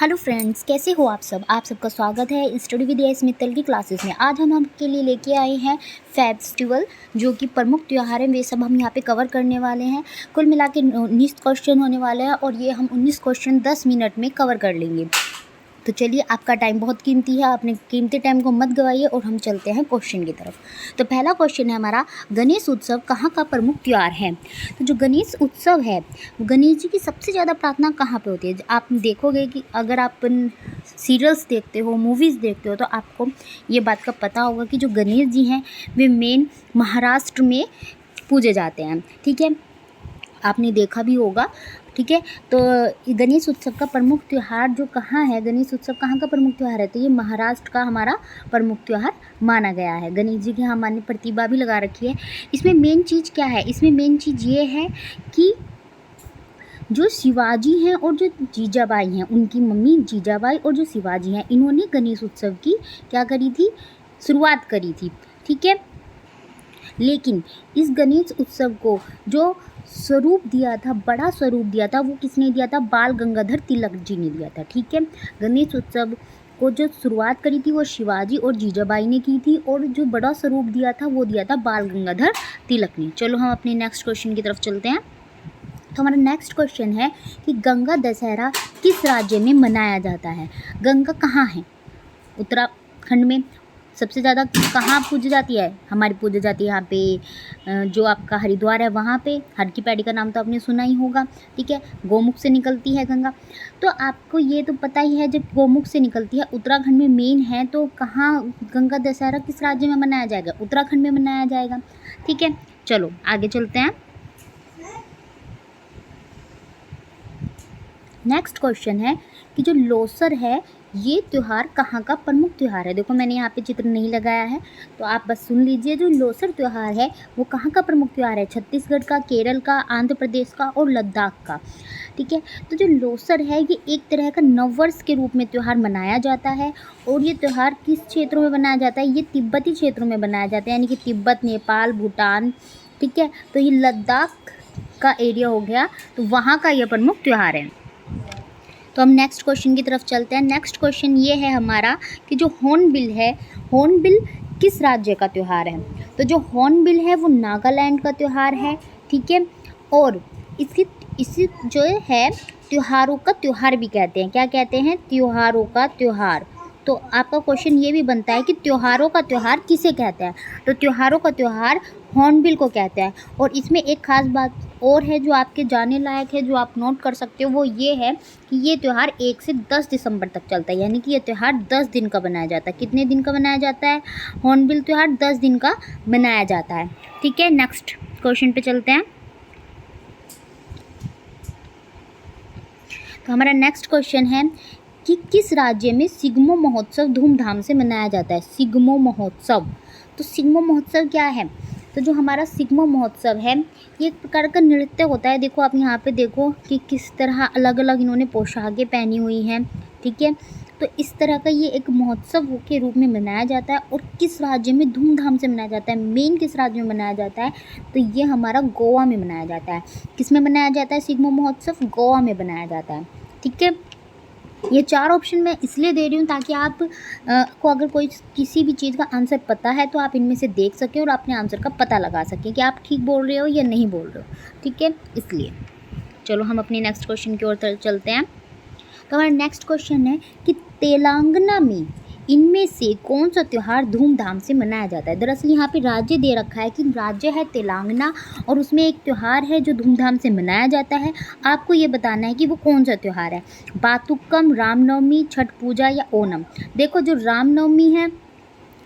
Hello friends, कैसे हो आप सब। आप सबका स्वागत है स्टडी विद एस मित्तल की क्लासेस में। आज हम आपके लिए लेके आए हैं फेस्टिवल, जो कि प्रमुख त्यौहार हैं, वे सब हम यहाँ पे कवर करने वाले हैं। कुल मिला के 19 क्वेश्चन होने वाले हैं और ये हम 19 क्वेश्चन 10 मिनट में कवर कर लेंगे। तो चलिए, आपका टाइम बहुत कीमती है, अपने कीमती टाइम को मत गवाइए और हम चलते हैं क्वेश्चन की तरफ। तो पहला क्वेश्चन है हमारा, गणेश उत्सव कहाँ का प्रमुख त्यौहार है। तो जो गणेश उत्सव है, गणेश जी की सबसे ज़्यादा प्रार्थना कहाँ पे होती है। आप देखोगे कि अगर आप सीरियल्स देखते हो, मूवीज़ देखते हो, तो आपको ये बात का पता होगा कि जो गणेश जी हैं वे मेन महाराष्ट्र में पूजे जाते हैं। ठीक है, आपने देखा भी होगा। ठीक है, तो गणेश उत्सव का प्रमुख त्यौहार जो कहाँ है, गणेश उत्सव कहाँ का प्रमुख त्यौहार है, तो ये महाराष्ट्र का हमारा प्रमुख त्यौहार माना गया है। गणेश जी की यहाँ मान्य प्रतिभा भी लगा रखी है। इसमें मेन चीज़ क्या है, इसमें मेन चीज़ ये है कि जो शिवाजी हैं और जो जीजाबाई हैं, उनकी मम्मी जीजाबाई और जो शिवाजी हैं, इन्होंने गणेश उत्सव की क्या करी थी, शुरुआत करी थी। ठीक है, लेकिन इस गणेश उत्सव को जो स्वरूप दिया था, बड़ा स्वरूप दिया था, वो किसने दिया था, बाल गंगाधर तिलक जी ने दिया था। ठीक है, गणेश उत्सव को जो शुरुआत करी थी वो शिवाजी और जीजाबाई ने की थी, और जो बड़ा स्वरूप दिया था वो दिया था बाल गंगाधर तिलक ने। चलो हम अपने नेक्स्ट क्वेश्चन की तरफ चलते हैं। तो हमारा नेक्स्ट क्वेश्चन है कि गंगा दशहरा किस राज्य में मनाया जाता है। गंगा कहाँ है, उत्तराखंड में। सबसे ज़्यादा कहाँ पूजी जाती है, हमारी पूजी जाती है यहाँ पे जो आपका हरिद्वार है वहाँ पे। हर की पैड़ी का नाम तो आपने सुना ही होगा। ठीक है, गौमुख से निकलती है गंगा, तो आपको ये तो पता ही है जब गौमुख से निकलती है, उत्तराखंड में मेन है। तो कहाँ गंगा दशहरा किस राज्य में मनाया जाएगा, उत्तराखंड में मनाया जाएगा। ठीक है, चलो आगे चलते हैं। नेक्स्ट क्वेश्चन है कि जो लोसर है ये त्यौहार कहाँ का प्रमुख त्यौहार है। देखो मैंने यहाँ पे चित्र नहीं लगाया है, तो आप बस सुन लीजिए। जो लोसर त्यौहार है वो कहाँ का प्रमुख त्यौहार है, छत्तीसगढ़ का, केरल का, आंध्र प्रदेश का और लद्दाख का। ठीक है, तो जो लोसर है ये एक तरह का नववर्ष के रूप में त्यौहार मनाया जाता है, और ये त्यौहार किस क्षेत्रों में मनाया जाता है, ये तिब्बती क्षेत्रों में मनाया जाता है, यानी कि तिब्बत, नेपाल, भूटान। ठीक है, तो ये लद्दाख का एरिया हो गया, तो वहाँ का यह प्रमुख त्यौहार है। तो हम नेक्स्ट क्वेश्चन की तरफ चलते हैं। नेक्स्ट क्वेश्चन ये है हमारा कि जो हॉर्नबिल है, हॉर्नबिल किस राज्य का त्यौहार है। तो जो हॉर्नबिल है वो नागालैंड का त्यौहार है। ठीक है, और इसी जो है त्योहारों का त्यौहार भी कहते हैं। क्या कहते हैं, त्योहारों का त्यौहार। तो आपका क्वेश्चन ये भी बनता है कि त्योहारों का त्यौहार किसे कहते हैं, तो त्योहारों का त्यौहार हॉर्नबिल को कहते हैं। और इसमें एक खास बात और है जो आपके जाने लायक है, जो आप नोट कर सकते हो, वो ये है कि ये त्यौहार 1 से 10 दिसंबर तक चलता है, यानी कि ये त्यौहार 10 दिन का बनाया जाता है। कितने दिन का बनाया जाता है, हॉर्नबिल त्यौहार 10 दिन का बनाया जाता है। ठीक है, नेक्स्ट क्वेश्चन पे चलते हैं। तो हमारा नेक्स्ट क्वेश्चन है कि किस राज्य में सिग्मो महोत्सव धूमधाम से मनाया जाता है। सिग्मो महोत्सव, तो सिग्मो महोत्सव क्या है, तो जो हमारा सिग्मो महोत्सव है ये एक प्रकार का नृत्य होता है। देखो आप यहाँ पे देखो कि किस तरह अलग अलग इन्होंने पोशाकें पहनी हुई हैं। ठीक है, तो इस तरह का ये एक महोत्सव के रूप में मनाया जाता है, और किस राज्य में धूमधाम से मनाया जाता है, मेन किस राज्य में मनाया जाता है, तो ये हमारा गोवा में मनाया जाता है। किस में मनाया जाता है सिग्मो महोत्सव, गोवा में बनाया जाता है। ठीक है, ये 4 ऑप्शन मैं इसलिए दे रही हूँ ताकि आप को अगर कोई किसी भी चीज़ का आंसर पता है तो आप इनमें से देख सकें और अपने आंसर का पता लगा सकें कि आप ठीक बोल रहे हो या नहीं बोल रहे हो। ठीक है, इसलिए चलो हम अपने नेक्स्ट क्वेश्चन की ओर चलते हैं। तो हमारा नेक्स्ट क्वेश्चन है कि तेलंगाना में इनमें से कौन सा त्यौहार धूमधाम से मनाया जाता है। दरअसल यहाँ पे राज्य दे रखा है कि राज्य है तेलंगाना, और उसमें एक त्यौहार है जो धूमधाम से मनाया जाता है। आपको ये बताना है कि वो कौन सा त्यौहार है, बातुक्कम, रामनवमी, छठ पूजा या ओणम। देखो जो रामनवमी है,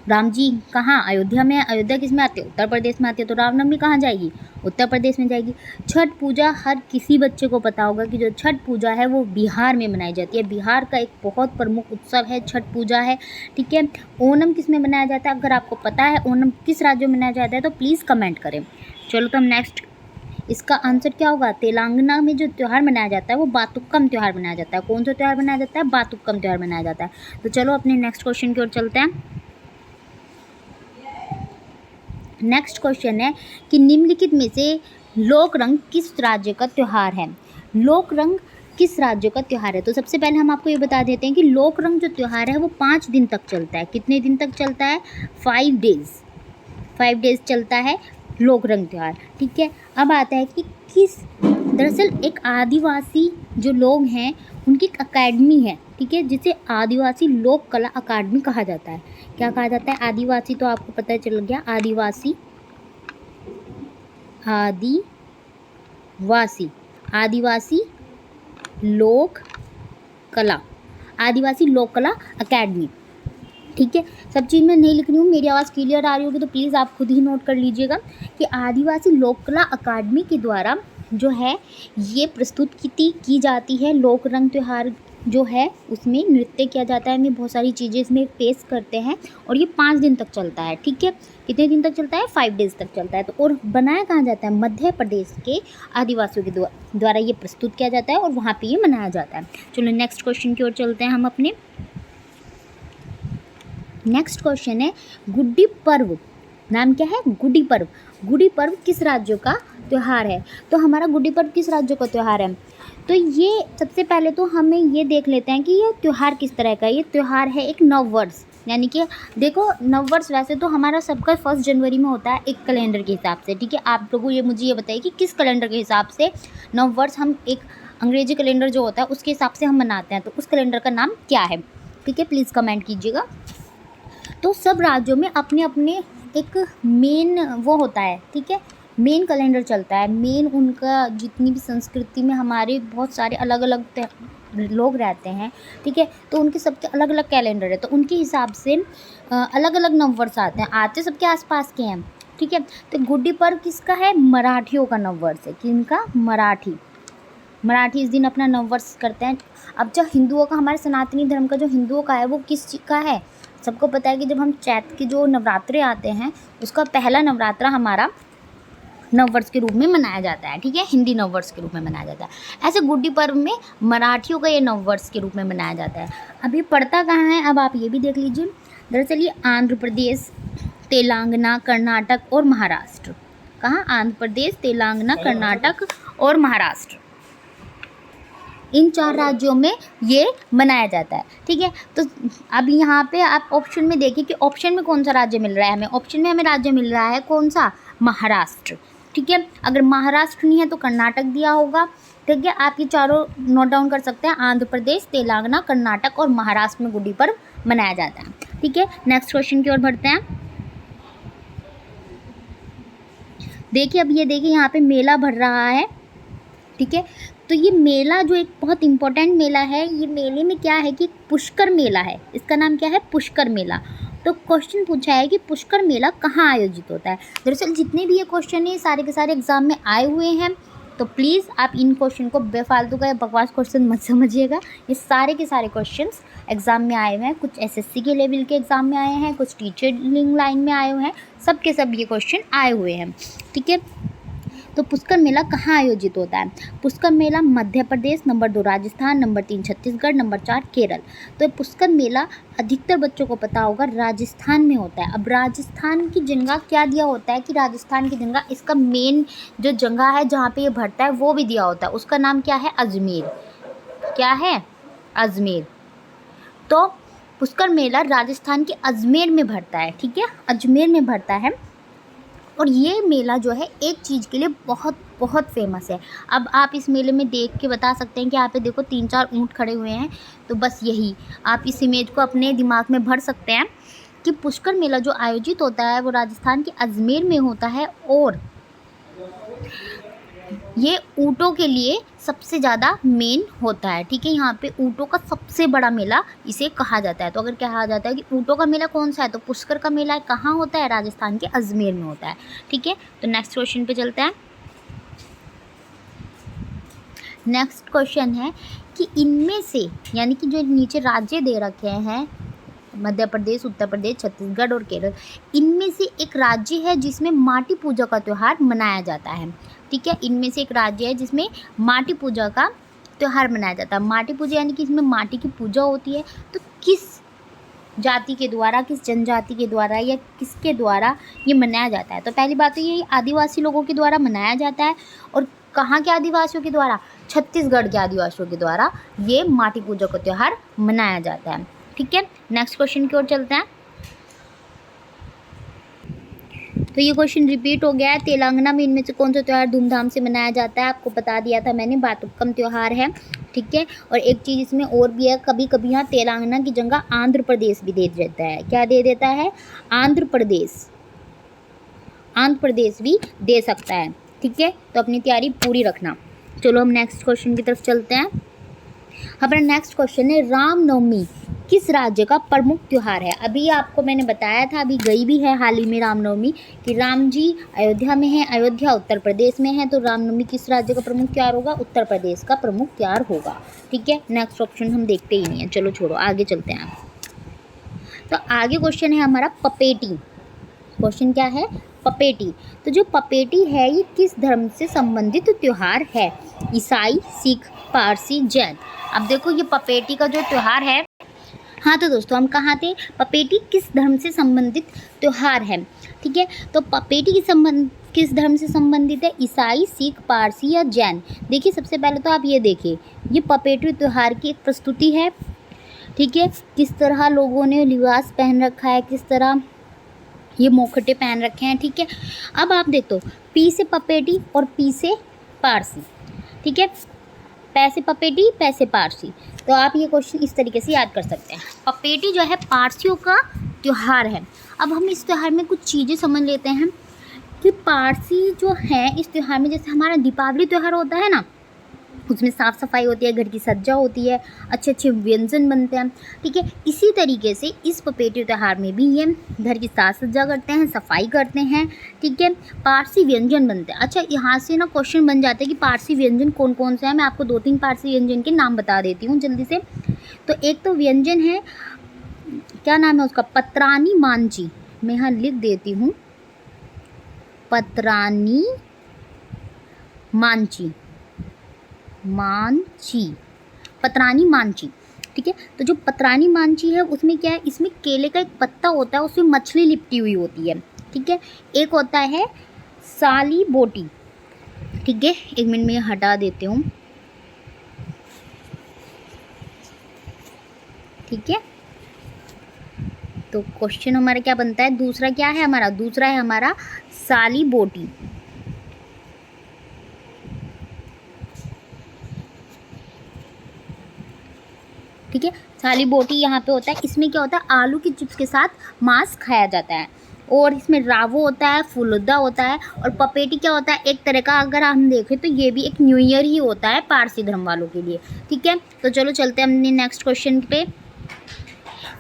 राम जी कहाँ, अयोध्या में। अयोध्या किस में आते हैं, उत्तर प्रदेश में आते हैं, तो रामनवमी कहाँ जाएगी, उत्तर प्रदेश में जाएगी। छठ पूजा हर किसी बच्चे को पता होगा कि जो छठ पूजा है वो बिहार में मनाई जाती है। बिहार का एक बहुत प्रमुख उत्सव है, छठ पूजा है। ठीक है, ओणम किस में मनाया जाता है, अगर आपको पता है ओणम किस राज्य में मनाया जाता है तो प्लीज़ कमेंट करें। चलो तो हम नेक्स्ट, इसका आंसर क्या होगा, तेलंगाना में जो त्यौहार मनाया जाता है वो बातुक्कम त्यौहार मनाया जाता है। कौन सा त्यौहार मनाया जाता है, बातुक्कम त्यौहार मनाया जाता है। तो चलो अपने नेक्स्ट क्वेश्चन की ओर चलते हैं। नेक्स्ट क्वेश्चन है कि निम्नलिखित में से लोक रंग किस राज्य का त्यौहार है। लोक रंग किस राज्य का त्यौहार है? तो सबसे पहले हम आपको ये बता देते हैं कि लोकरंग जो त्यौहार है वो 5 दिन तक चलता है। कितने दिन तक चलता है? 5 डेज़। 5 डेज़ चलता है लोकरंग त्यौहार, ठीक है। अब आता है कि दरअसल एक आदिवासी जो लोग हैं उनकी एक अकेडमी है, ठीक है, जिसे आदिवासी लोक कला अकादमी कहा जाता है। क्या कहा जाता है? आदिवासी तो आपको पता चल गया, आदिवासी लोक कला, आदिवासी लोक कला अकेडमी, ठीक है। सब चीज़ मैं नहीं लिख रही हूँ, मेरी आवाज़ क्लियर आ रही होगी तो प्लीज़ आप खुद ही नोट कर लीजिएगा कि आदिवासी लोक कला अकादमी के द्वारा जो है ये प्रस्तुत की जाती है। लोक रंग त्यौहार जो है उसमें नृत्य किया जाता है, हमें बहुत सारी चीज़ें इसमें पेश करते हैं और ये 5 दिन तक चलता है, ठीक है। कितने दिन तक चलता है? 5 डेज़ तक चलता है। तो और बनाया कहाँ जाता है? मध्य प्रदेश के आदिवासियों के द्वारा ये प्रस्तुत किया जाता है और वहाँ पे ये मनाया जाता है। चलो नेक्स्ट क्वेश्चन की ओर चलते हैं हम अपने। नेक्स्ट क्वेश्चन है गुड्डी पर्व। नाम क्या है? गुड्डी पर्व। गुड्डी पर्व किस राज्य का त्यौहार है? तो हमारा गुड्डी पर्व किस राज्य का त्यौहार है? तो ये सबसे पहले तो हमें ये देख लेते हैं कि ये त्यौहार किस तरह का है। ये त्यौहार है एक नववर्ष, यानी कि देखो नववर्ष वैसे तो हमारा सबका 1 जनवरी में होता है एक कैलेंडर के हिसाब से, ठीक है। आप लोगों ये मुझे ये बताइए कि किस कैलेंडर के हिसाब से नववर्ष हम एक अंग्रेजी कैलेंडर जो होता है उसके हिसाब से हम मनाते हैं, तो उस कैलेंडर का नाम क्या है? ठीक है, प्लीज़ कमेंट कीजिएगा। तो सब राज्यों में अपने अपने एक मेन वो होता है, ठीक है, मेन कैलेंडर चलता है। मेन उनका जितनी भी संस्कृति में हमारे बहुत सारे अलग अलग लोग रहते हैं, ठीक है, तो उनके सबके अलग अलग कैलेंडर है, तो उनके हिसाब से अलग अलग नववर्ष आते हैं। आते सबके आसपास के हैं, ठीक है। तो गुड्डी पर्व किसका है? मराठियों का नववर्ष है। किनका? मराठी इस दिन अपना नववर्ष करते हैं। अब जो हिंदुओं का, हमारे सनातनी धर्म का जो हिंदुओं का है वो किस चीज़ का है? सबको पता है कि जब हम चैत्र के जो नवरात्रे आते हैं उसका पहला नवरात्रा हमारा नववर्ष के रूप में मनाया जाता है, ठीक है, हिंदी नववर्ष के रूप में मनाया जाता है। ऐसे गुड्डी पर्व में मराठियों का ये नववर्ष के रूप में मनाया जाता है। अब ये पड़ता कहाँ है? अब आप ये भी देख लीजिए। दरअसल ये आंध्र प्रदेश, तेलंगाना, कर्नाटक और महाराष्ट्र। कहाँ? आंध्र प्रदेश, तेलंगाना, कर्नाटक और महाराष्ट्र, इन 4 राज्यों में ये मनाया जाता है, ठीक है। तो अब यहाँ पे आप ऑप्शन में देखिए कि ऑप्शन में कौन सा राज्य मिल रहा है हमें। ऑप्शन में हमें राज्य मिल रहा है कौन सा? महाराष्ट्र, ठीक है। अगर महाराष्ट्र नहीं है तो कर्नाटक दिया होगा, ठीक है। आप ये चारों नोट डाउन कर सकते हैं। आंध्र प्रदेश, तेलंगाना, कर्नाटक और महाराष्ट्र में गुड्डी पर्व मनाया जाता है, ठीक है। नेक्स्ट क्वेश्चन की ओर बढ़ते हैं। देखिए अब ये देखिए यहाँ पे मेला भर रहा है, ठीक है। तो ये मेला जो एक बहुत इम्पोर्टेंट मेला है, ये मेले में क्या है कि पुष्कर मेला है। इसका नाम क्या है? पुष्कर मेला। तो क्वेश्चन पूछा है कि पुष्कर मेला कहाँ आयोजित होता है। दरअसल जितने भी ये क्वेश्चन है सारे के सारे एग्जाम में आए हुए हैं, तो प्लीज़ आप इन क्वेश्चन को बेफालतू का या बकवास क्वेश्चन मत समझिएगा। ये सारे के सारे क्वेश्चंस एग्ज़ाम में आए हुए हैं। कुछ एसएससी के लेवल के एग्ज़ाम में आए हैं, कुछ टीचरिंग लाइन में आए हुए हैं, सब के सब ये क्वेश्चन आए हुए हैं, ठीक है। तो पुष्कर मेला कहाँ आयोजित होता है? Pushkar Mela Madhya Pradesh, number 2 Rajasthan, number 3 Chhattisgarh, number 4 Kerala. तो पुष्कर मेला अधिकतर बच्चों को पता होगा राजस्थान में होता है। अब राजस्थान की जगह क्या दिया होता है कि राजस्थान की जगह इसका मेन जो जगह है जहाँ पे ये भरता है वो भी दिया होता है। उसका नाम क्या है? अजमेर। क्या है? अजमेर। तो पुष्कर मेला राजस्थान के अजमेर में भरता है, ठीक है, अजमेर में भरता है। और ये मेला जो है एक चीज़ के लिए बहुत बहुत फेमस है। अब आप इस मेले में देख के बता सकते हैं कि यहाँ पे देखो 3-4 ऊँट खड़े हुए हैं, तो बस यही आप इस इमेज को अपने दिमाग में भर सकते हैं कि पुष्कर मेला जो आयोजित होता है वो राजस्थान के अजमेर में होता है और ये ऊँटों के लिए सबसे ज़्यादा मेन होता है, ठीक है। यहाँ पे ऊँटों का सबसे बड़ा मेला इसे कहा जाता है। तो अगर कहा जाता है कि ऊँटों का मेला कौन सा है, तो पुष्कर का मेला कहाँ होता है? राजस्थान के अजमेर में होता है, ठीक है। तो नेक्स्ट क्वेश्चन पे चलते हैं। नेक्स्ट क्वेश्चन है कि इनमें से, यानी कि जो नीचे राज्य दे रखे हैं मध्य प्रदेश, उत्तर प्रदेश, छत्तीसगढ़ और केरल, इनमें से एक राज्य है जिसमें माटी पूजा का त्यौहार मनाया जाता है, ठीक है। इनमें से एक राज्य है जिसमें माटी पूजा का त्यौहार मनाया जाता है। माटी पूजा यानी कि इसमें माटी की पूजा होती है। तो किस जाति के द्वारा, किस जनजाति के द्वारा या किसके द्वारा ये मनाया जाता है? तो पहली बात तो ये आदिवासी लोगों के द्वारा मनाया जाता है। और कहाँ के आदिवासियों के द्वारा? छत्तीसगढ़ के आदिवासियों के द्वारा ये माटी पूजा का त्यौहार मनाया जाता है। ठीक है, नेक्स्ट क्वेश्चन की ओर चलते हैं। तो ये क्वेश्चन रिपीट हो गया है। तेलंगाना में इनमें से कौन सा त्यौहार धूमधाम से मनाया जाता है? आपको बता दिया था मैंने, बातुक्कम त्यौहार है। ठीक है, और एक चीज़ इसमें और भी है, कभी कभी यहाँ तेलंगाना की जगह आंध्र प्रदेश भी दे देता है। क्या दे देता है? आंध्र प्रदेश भी दे सकता है। ठीक है, तो अपनी तैयारी पूरी रखना। चलो हम नेक्स्ट क्वेश्चन की तरफ चलते हैं। हमारा नेक्स्ट क्वेश्चन है, रामनवमी किस राज्य का प्रमुख त्यौहार है? अभी आपको मैंने बताया था, अभी गई भी है हाल ही में रामनवमी, कि राम जी अयोध्या में है। अयोध्या उत्तर प्रदेश में है, तो रामनवमी किस राज्य का प्रमुख त्यौहार होगा? उत्तर प्रदेश का प्रमुख त्यौहार होगा। ठीक है, नेक्स्ट ऑप्शन हम देखते ही नहीं है। चलो छोड़ो, आगे चलते हैं। तो आगे क्वेश्चन है हमारा पपेटी। क्वेश्चन क्या है? पपेटी। तो जो पपेटी है ये किस धर्म से संबंधित त्यौहार है? ईसाई, सिख, पारसी, जैन। अब देखो ये पपेटी का जो त्यौहार है, हाँ तो दोस्तों हम कहाँ थे? पपेटी किस धर्म से संबंधित त्यौहार है। ठीक है, तो पपेटी किस धर्म से संबंधित है? ईसाई, सिख, पारसी या जैन। देखिए सबसे पहले तो आप ये देखिए, ये पपेटी त्यौहार की एक प्रस्तुति है। ठीक है, किस तरह लोगों ने लिबास पहन रखा है, किस तरह ये मोखटे पहन रखे हैं। ठीक है, अब आप देखो, पी से पपेटी और पी से पारसी। ठीक है, पैसे पपेटी, पैसे पारसी। तो आप ये क्वेश्चन इस तरीके से याद कर सकते हैं। पपेटी जो है पारसियों का त्यौहार है। अब हम इस त्यौहार में कुछ चीज़ें समझ लेते हैं कि पारसी जो है इस त्यौहार में, जैसे हमारा दीपावली त्यौहार होता है ना, उसमें साफ़ सफाई होती है, घर की सज्जा होती है, अच्छे अच्छे व्यंजन बनते हैं। ठीक है, इसी तरीके से इस पपेटी त्यौहार में भी ये घर की साज सज्जा करते हैं, सफाई करते हैं। ठीक है, पारसी व्यंजन बनते हैं। अच्छा, यहाँ से ना क्वेश्चन बन जाता है कि पारसी व्यंजन कौन कौन से हैं। मैं आपको 2-3 पारसी व्यंजन के नाम बता देती हूँ जल्दी से। तो एक तो व्यंजन है, क्या नाम है उसका? पत्रानी मांझी। मैं यहाँ लिख देती हूँ, पत्रानी पत्रानी मांझी। ठीक है, तो जो पत्रानी मांझी है उसमें क्या है? इसमें केले का एक पत्ता होता है, उसमें मछली लिपटी हुई होती है। ठीक है, एक होता है साली बोटी। ठीक है, 1 मिनट में हटा देती हूँ। ठीक है, तो क्वेश्चन हमारा क्या बनता है? दूसरा क्या है हमारा? दूसरा है हमारा साली बोटी। ठीक है, साली बोटी यहाँ पे होता है। इसमें क्या होता है? आलू की चिप्स के साथ मांस खाया जाता है। और इसमें रावो होता है, फुलुदा होता है, और पपेटी क्या होता है? एक तरह का अगर हम देखें तो ये भी एक न्यू ईयर ही होता है पारसी धर्म वालों के लिए। ठीक है, तो चलो चलते हैं अपने नेक्स्ट क्वेश्चन पे।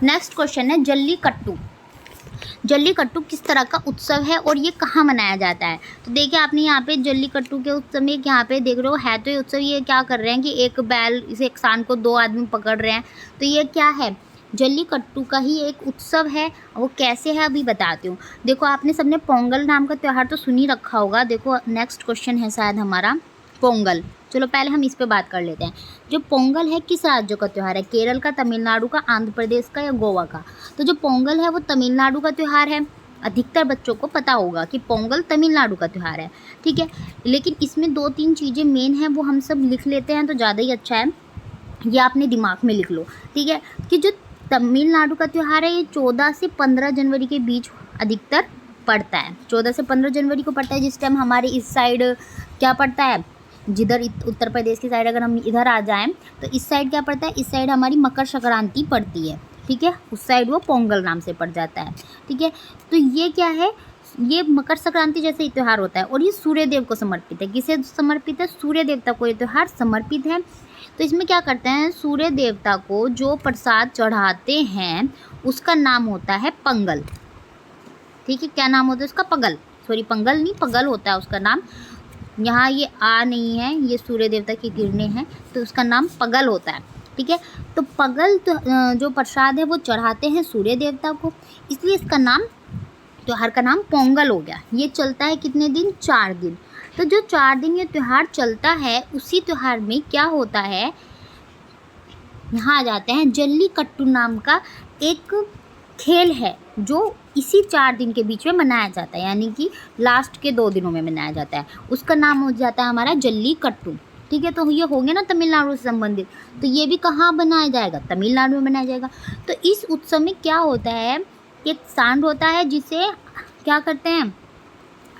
नेक्स्ट क्वेश्चन है जल्लीकट्टू। जल्लीकट्टू किस तरह का उत्सव है और ये कहाँ मनाया जाता है? तो देखिए आपने यहाँ पे जल्लीकट्टू के उत्सव में यहाँ पे देख रहे हो है, तो ये उत्सव ये क्या कर रहे हैं कि एक बैल, इसे एक सांड को 2 आदमी पकड़ रहे हैं। तो ये क्या है? जल्लीकट्टू का ही एक उत्सव है। वो कैसे है अभी बताती हूँ। देखो आपने सबने पोंगल नाम का त्यौहार तो सुन ही रखा होगा। देखो नेक्स्ट क्वेश्चन है शायद हमारा पोंगल। चलो पहले हम इस पे बात कर लेते हैं। जो पोंगल है किस राज्य का त्यौहार है? केरल का, तमिलनाडु का, आंध्र प्रदेश का या गोवा का? तो जो पोंगल है वो तमिलनाडु का त्यौहार है। अधिकतर बच्चों को पता होगा कि पोंगल तमिलनाडु का त्यौहार है। ठीक है, लेकिन इसमें 2-3 चीज़ें मेन हैं, वो हम सब लिख लेते हैं तो ज़्यादा ही अच्छा है। ये आपने दिमाग में लिख लो। ठीक है, कि जो तमिलनाडु का त्यौहार है ये 14 से 15 जनवरी के बीच अधिकतर पड़ता है। 14 से 15 जनवरी को पड़ता है, जिस टाइम हमारे इस साइड क्या पड़ता है? जिधर उत्तर प्रदेश की साइड अगर हम इधर आ जाएं तो इस साइड क्या पड़ता है? इस साइड हमारी मकर संक्रांति पड़ती है। ठीक है, उस साइड वो पोंगल नाम से पड़ जाता है। ठीक है, तो ये क्या है? ये मकर संक्रांति जैसे ही त्यौहार होता है और ये सूर्य देव को समर्पित है। किसे समर्पित है? सूर्य देवता को ये त्यौहार समर्पित है। तो इसमें क्या करते हैं? सूर्य देवता को जो प्रसाद चढ़ाते हैं उसका नाम होता है पंगल। ठीक है, क्या नाम होता है उसका? पंगल नहीं, पगल होता है उसका नाम। यहाँ ये आ नहीं है, ये सूर्य देवता की किरणें हैं, तो उसका नाम पगल होता है। ठीक है, तो पगल जो प्रसाद है वो चढ़ाते हैं सूर्य देवता को, इसलिए इसका नाम, त्यौहार का नाम पोंगल हो गया। ये चलता है कितने दिन? 4 दिन। तो जो 4 दिन ये त्यौहार चलता है, उसी त्यौहार में क्या होता है? यहाँ आ जाते हैं जल्लीकट्टू नाम का एक खेल है जो इसी 4 दिन के बीच में मनाया जाता है, यानी कि लास्ट के 2 दिनों में मनाया जाता है। उसका नाम हो जाता है हमारा जल्लीकट्टू। ठीक है। तो ये हो गया ना तमिलनाडु से संबंधित। तो ये भी कहाँ बनाया जाएगा, तमिलनाडु में बनाया जाएगा। तो इस उत्सव में क्या होता है, एक सांड होता है जिसे क्या करते हैं,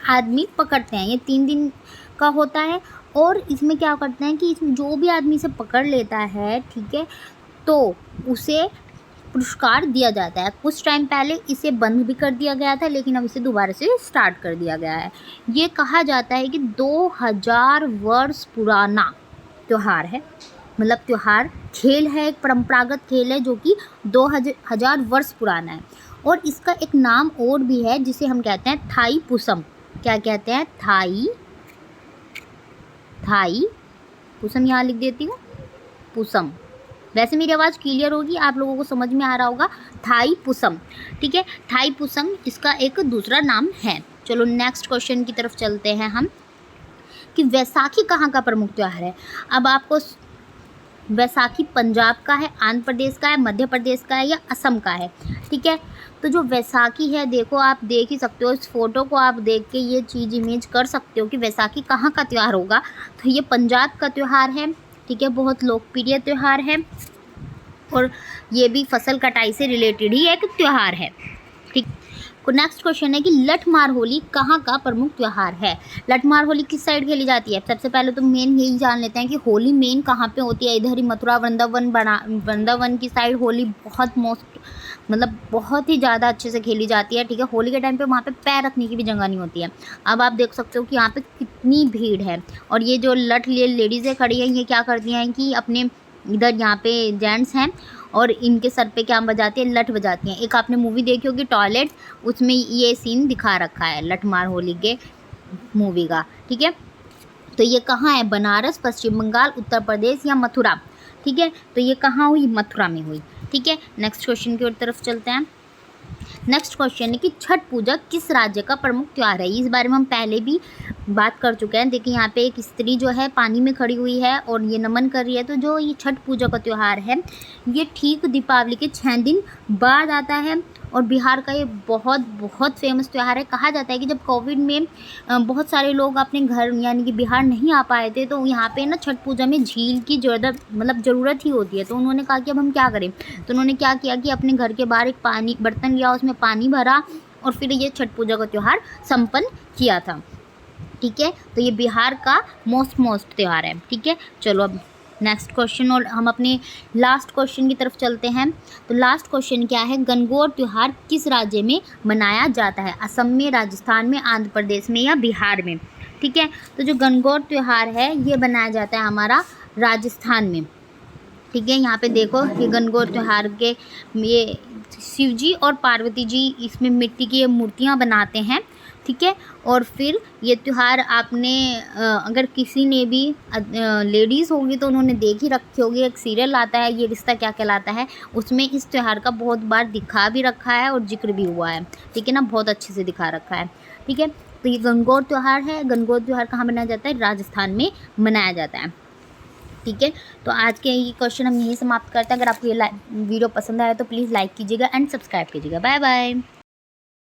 आदमी पकड़ते हैं। ये 3 दिन का होता है और इसमें क्या करते हैं कि इसमें जो भी आदमी इसे पकड़ लेता है, ठीक है, तो उसे पुरस्कार दिया जाता है। कुछ टाइम पहले इसे बंद भी कर दिया गया था, लेकिन अब इसे दोबारा से स्टार्ट कर दिया गया है। ये कहा जाता है कि 2000 वर्ष पुराना त्यौहार है, मतलब त्यौहार खेल है, एक परंपरागत खेल है जो कि 2000 वर्ष पुराना है। और इसका एक नाम और भी है जिसे हम कहते हैं थाई पुसम। क्या कहते हैं, थाई पुसम, यहाँ लिख देती हूँ पुसम। वैसे मेरी आवाज़ क्लियर होगी, आप लोगों को समझ में आ रहा होगा, थाई पुसम, ठीक है। थाई पुसम इसका एक दूसरा नाम है। चलो नेक्स्ट क्वेश्चन की तरफ चलते हैं हम, कि वैसाखी कहाँ का प्रमुख त्यौहार है। अब आपको वैसाखी पंजाब का है, आंध्र प्रदेश का है, मध्य प्रदेश का है या असम का है, ठीक है। तो जो वैसाखी है, देखो आप देख ही सकते हो, इस फोटो को आप देख के ये चीज़ इमेज कर सकते हो कि वैसाखी कहाँ का त्यौहार होगा। तो ये पंजाब का त्यौहार है, ठीक है, बहुत लोकप्रिय त्यौहार है और ये भी फसल कटाई से रिलेटेड ही एक त्यौहार है, ठीक। नेक्स्ट क्वेश्चन है कि लठमार होली कहाँ का प्रमुख त्यौहार है। लठमार होली किस साइड खेली जाती है। सबसे पहले तो मेन यही जान लेते हैं कि होली मेन कहाँ पे होती है। इधर ही मथुरा वृंदावन की साइड होली बहुत ही ज़्यादा अच्छे से खेली जाती है, ठीक है। होली के टाइम पे वहाँ पे पैर रखने की भी जगह नहीं होती है। अब आप देख सकते हो कि यहाँ पे कितनी भीड़ है। और ये जो लठ लिए लेडीज़ें खड़ी हैं, ये क्या करती हैं कि अपने इधर यहाँ पे जेंट्स हैं और इनके सर पे क्या बजाती है, लठ बजाती हैं। एक आपने मूवी देखी होगी टॉयलेट, उसमें ये सीन दिखा रखा है लठमार होली के मूवी का, ठीक है। तो ये कहाँ है, बनारस, पश्चिम बंगाल, उत्तर प्रदेश या मथुरा, ठीक है। तो ये कहाँ हुई, मथुरा में हुई, ठीक है। नेक्स्ट क्वेश्चन की तरफ चलते हैं। नेक्स्ट क्वेश्चन है कि छठ पूजा किस राज्य का प्रमुख त्यौहार है। इस बारे में हम पहले भी बात कर चुके हैं। देखिए यहाँ पे एक स्त्री जो है पानी में खड़ी हुई है और ये नमन कर रही है। तो जो ये छठ पूजा का त्यौहार है, ये ठीक दीपावली के 6 दिन बाद आता है और बिहार का ये बहुत फेमस त्यौहार है। कहा जाता है कि जब कोविड में बहुत सारे लोग अपने घर यानी कि बिहार नहीं आ पाए थे, तो यहाँ पे ना छठ पूजा में झील की ज़रूरत ही होती है। तो उन्होंने कहा कि अब हम क्या करें। तो उन्होंने क्या किया कि अपने घर के बाहर एक बर्तन लिया, उसमें पानी भरा और फिर ये छठ पूजा का त्यौहार संपन्न किया था, ठीक है। तो ये बिहार का मोस्ट त्यौहार है, ठीक है। चलो अब नेक्स्ट क्वेश्चन और हम अपने लास्ट क्वेश्चन की तरफ चलते हैं। तो लास्ट क्वेश्चन क्या है, गणगौर त्यौहार किस राज्य में मनाया जाता है। असम में, राजस्थान में, आंध्र प्रदेश में या बिहार में, ठीक है। तो जो गणगौर त्यौहार है ये बनाया जाता है हमारा राजस्थान में, ठीक है। यहाँ पे देखो ये गणगौर त्यौहार के ये शिव जी और पार्वती जी इसमें मिट्टी की मूर्तियाँ बनाते हैं, ठीक है। और फिर ये त्यौहार आपने अगर किसी ने भी लेडीज़ होगी तो उन्होंने देख ही रखी होगी, एक सीरियल आता है ये रिश्ता क्या कहलाता है, उसमें इस त्यौहार का बहुत बार दिखा भी रखा है और जिक्र भी हुआ है, ठीक है ना, बहुत अच्छे से दिखा रखा है, ठीक है। तो ये गणगौर त्यौहार है। गणगौर त्यौहार कहाँ मनाया जाता है, राजस्थान में मनाया जाता है, ठीक है। तो आज के ये क्वेश्चन हम यहीं समाप्त करते हैं। अगर आपको ये वीडियो पसंद आया तो प्लीज़ लाइक कीजिएगा एंड सब्सक्राइब कीजिएगा। Bye bye.